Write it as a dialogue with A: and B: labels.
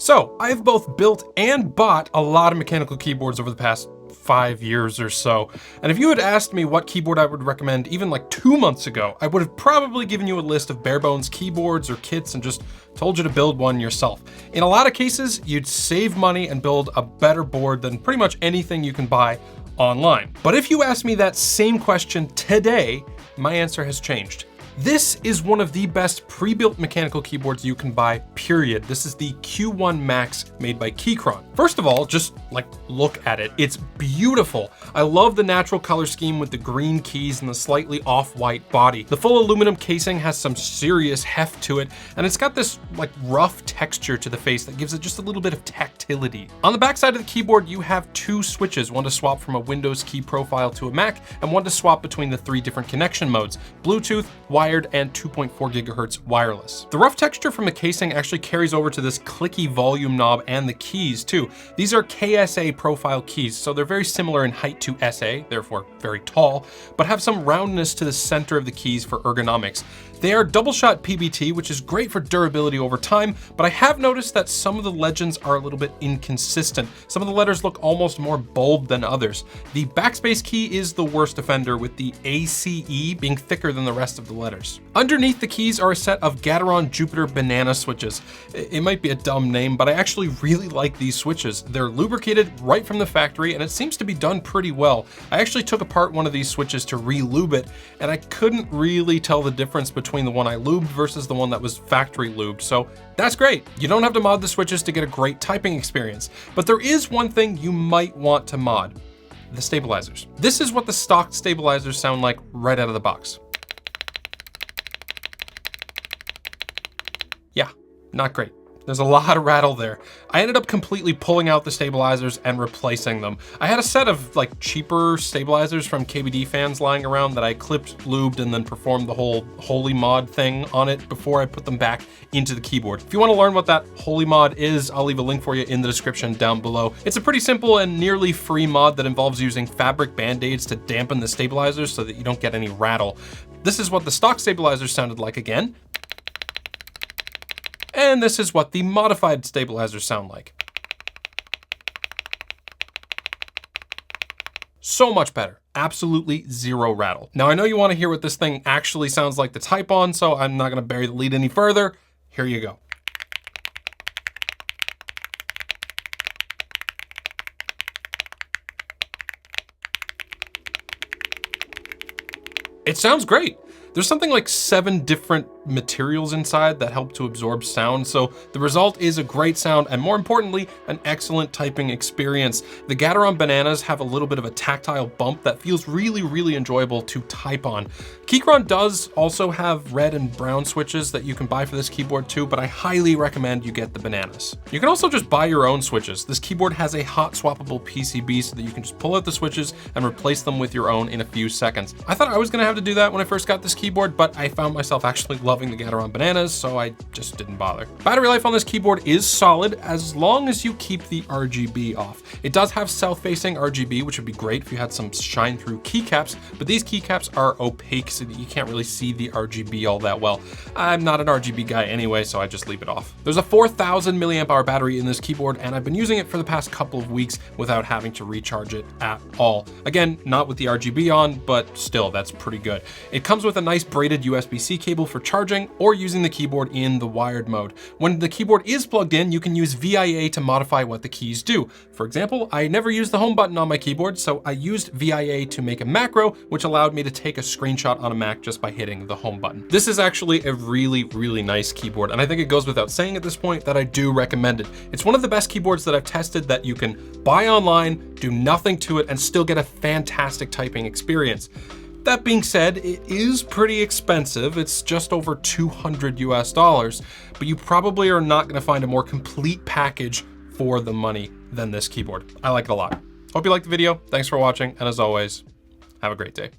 A: So I've both built and bought a lot of mechanical keyboards over the past 5 years or so. And if you had asked me what keyboard I would recommend even like 2 months ago, I would have probably given you a list of bare bones keyboards or kits and just told you to build one yourself. In a lot of cases, you'd save money and build a better board than pretty much anything you can buy online. But if you ask me that same question today, my answer has changed. This is one of the best pre-built mechanical keyboards you can buy, period. This is the Q1 Max made by Keychron. First of all, just like look at it. It's beautiful. I love the natural color scheme with the green keys and the slightly off-white body. The full aluminum casing has some serious heft to it, and it's got this like rough texture to the face that gives it just a little bit of tactility. On the back side of the keyboard, you have 2 switches, one to swap from a Windows key profile to a Mac, and one to swap between the 3 different connection modes: Bluetooth, wired, and 2.4 gigahertz wireless. The rough texture from the casing actually carries over to this clicky volume knob and the keys too. These are KSA profile keys, so they're very similar in height to SA, therefore very tall, but have some roundness to the center of the keys for ergonomics. They are double shot PBT, which is great for durability over time, but I have noticed that some of the legends are a little bit inconsistent. Some of the letters look almost more bold than others. The backspace key is the worst offender, with the ACE being thicker than the rest of the letters. Underneath the keys are a set of Gateron Jupiter banana switches. It might be a dumb name, but I actually really like these switches. They're lubricated right from the factory, and it seems to be done pretty well. I actually took apart one of these switches to re-lube it, and I couldn't really tell the difference between the one I lubed versus the one that was factory lubed, so that's great. You don't have to mod the switches to get a great typing experience, but there is one thing you might want to mod: the stabilizers. This is what the stock stabilizers sound like right out of the box. Yeah, not great. There's a lot of rattle there. I ended up completely pulling out the stabilizers and replacing them. I had a set of like cheaper stabilizers from KBD fans lying around that I clipped, lubed, and then performed the whole holy mod thing on it before I put them back into the keyboard. If you want to learn what that holy mod is, I'll leave a link for you in the description down below. It's a pretty simple and nearly free mod that involves using fabric band-aids to dampen the stabilizers so that you don't get any rattle. This is what the stock stabilizers sounded like again. And this is what the modified stabilizers sound like. So much better. Absolutely zero rattle. Now I know you want to hear what this thing actually sounds like to type on, so I'm not going to bury the lead any further. Here you go. It sounds great. There's something like 7 different materials inside that help to absorb sound, so the result is a great sound and, more importantly, an excellent typing experience. The Gateron bananas have a little bit of a tactile bump that feels really, really enjoyable to type on. Keychron does also have red and brown switches that you can buy for this keyboard too, but I highly recommend you get the bananas. You can also just buy your own switches. This keyboard has a hot swappable PCB so that you can just pull out the switches and replace them with your own in a few seconds. I thought I was gonna have to do that when I first got this keyboard, but I found myself actually loving the Gateron bananas, so I just didn't bother. Battery life on this keyboard is solid as long as you keep the RGB off. It does have south-facing RGB, which would be great if you had some shine-through keycaps, but these keycaps are opaque so that you can't really see the RGB all that well. I'm not an RGB guy anyway, so I just leave it off. There's a 4,000 milliamp hour battery in this keyboard, and I've been using it for the past couple of weeks without having to recharge it at all. Again, not with the RGB on, but still, that's pretty good. It comes with a nice braided USB-C cable for charging or using the keyboard in the wired mode. When the keyboard is plugged in, you can use VIA to modify what the keys do. For example, I never used the home button on my keyboard, so I used VIA to make a macro, which allowed me to take a screenshot on a Mac just by hitting the home button. This is actually a really, really nice keyboard, and I think it goes without saying at this point that I do recommend it. It's one of the best keyboards that I've tested that you can buy online, do nothing to it, and still get a fantastic typing experience. That being said, it is pretty expensive. It's just over $200 US, but you probably are not gonna find a more complete package for the money than this keyboard. I like it a lot. Hope you liked the video. Thanks for watching, and as always, have a great day.